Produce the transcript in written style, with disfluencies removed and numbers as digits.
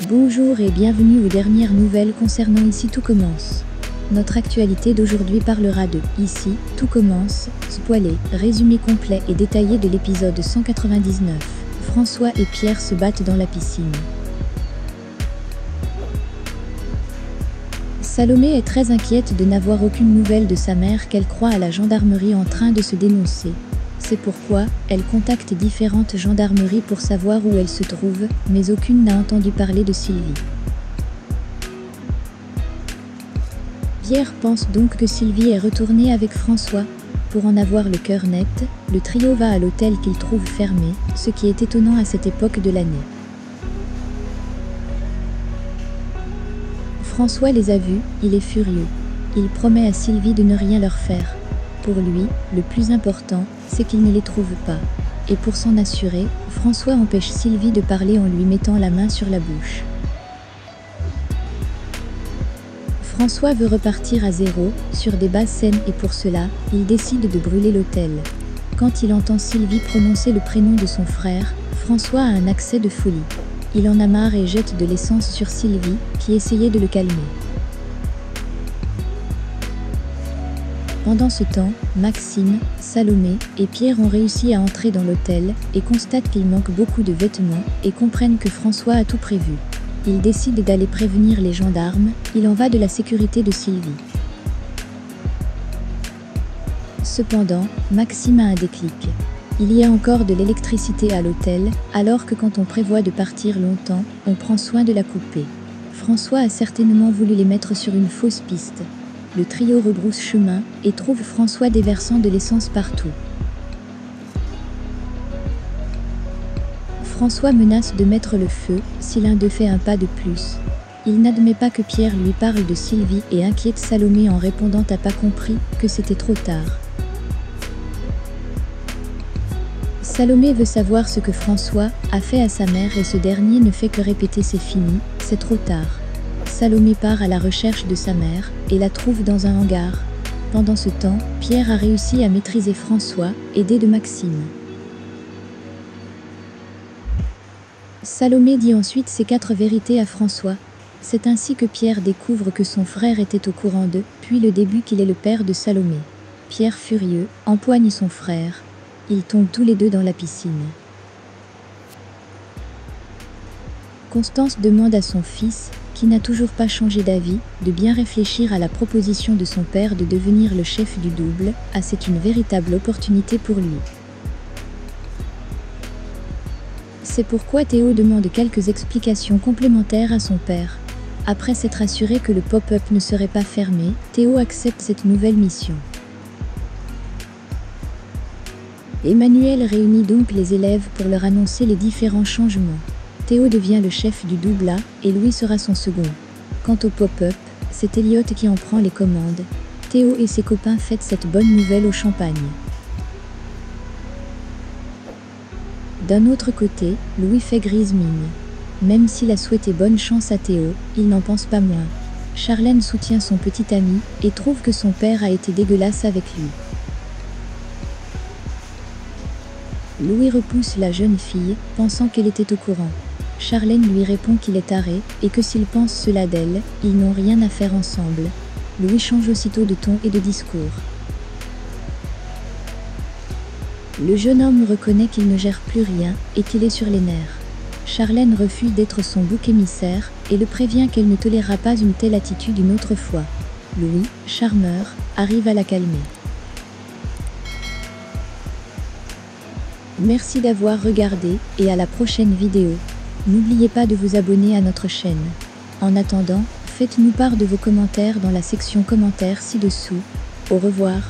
Bonjour et bienvenue aux dernières nouvelles concernant Ici Tout Commence. Notre actualité d'aujourd'hui parlera de Ici Tout Commence, spoilé, résumé complet et détaillé de l'épisode 199. François et Pierre se battent dans la piscine. Salomé est très inquiète de n'avoir aucune nouvelle de sa mère qu'elle croit à la gendarmerie en train de se dénoncer. C'est pourquoi elle contacte différentes gendarmeries pour savoir où elle se trouve, mais aucune n'a entendu parler de Sylvie. Pierre pense donc que Sylvie est retournée avec François. Pour en avoir le cœur net, le trio va à l'hôtel qu'il trouve fermé, ce qui est étonnant à cette époque de l'année. François les a vus, il est furieux. Il promet à Sylvie de ne rien leur faire. Pour lui, le plus important, c'est qu'il ne les trouve pas. Et pour s'en assurer, François empêche Sylvie de parler en lui mettant la main sur la bouche. François veut repartir à zéro, sur des bases saines et pour cela, il décide de brûler l'hôtel. Quand il entend Sylvie prononcer le prénom de son frère, François a un accès de folie. Il en a marre et jette de l'essence sur Sylvie, qui essayait de le calmer. Pendant ce temps, Maxime, Salomé et Pierre ont réussi à entrer dans l'hôtel et constatent qu'il manque beaucoup de vêtements et comprennent que François a tout prévu. Ils décident d'aller prévenir les gendarmes, il en va de la sécurité de Sylvie. Cependant, Maxime a un déclic. Il y a encore de l'électricité à l'hôtel, alors que quand on prévoit de partir longtemps, on prend soin de la couper. François a certainement voulu les mettre sur une fausse piste. Le trio rebrousse chemin et trouve François déversant de l'essence partout. François menace de mettre le feu si l'un d'eux fait un pas de plus. Il n'admet pas que Pierre lui parle de Sylvie et inquiète Salomé en répondant à pas compris que c'était trop tard. Salomé veut savoir ce que François a fait à sa mère et ce dernier ne fait que répéter c'est fini, c'est trop tard. Salomé part à la recherche de sa mère et la trouve dans un hangar. Pendant ce temps, Pierre a réussi à maîtriser François, aidé de Maxime. Salomé dit ensuite ses 4 vérités à François. C'est ainsi que Pierre découvre que son frère était au courant d'eux, puis le début qu'il est le père de Salomé. Pierre furieux, empoigne son frère. Ils tombent tous les deux dans la piscine. Constance demande à son fils, qui n'a toujours pas changé d'avis, de bien réfléchir à la proposition de son père de devenir le chef du double, c'est une véritable opportunité pour lui. C'est pourquoi Théo demande quelques explications complémentaires à son père. Après s'être assuré que le pop-up ne serait pas fermé, Théo accepte cette nouvelle mission. Emmanuel réunit donc les élèves pour leur annoncer les différents changements. Théo devient le chef du double A et Louis sera son second. Quant au pop-up, c'est Elliot qui en prend les commandes. Théo et ses copains fêtent cette bonne nouvelle au champagne. D'un autre côté, Louis fait grise mine. Même s'il a souhaité bonne chance à Théo, il n'en pense pas moins. Charlène soutient son petit ami et trouve que son père a été dégueulasse avec lui. Louis repousse la jeune fille, pensant qu'elle était au courant. Charlène lui répond qu'il est taré, et que s'il pense cela d'elle, ils n'ont rien à faire ensemble. Louis change aussitôt de ton et de discours. Le jeune homme reconnaît qu'il ne gère plus rien, et qu'il est sur les nerfs. Charlène refuse d'être son bouc émissaire, et le prévient qu'elle ne tolérera pas une telle attitude une autre fois. Louis, charmeur, arrive à la calmer. Merci d'avoir regardé, et à la prochaine vidéo. N'oubliez pas de vous abonner à notre chaîne. En attendant, faites-nous part de vos commentaires dans la section commentaires ci-dessous. Au revoir.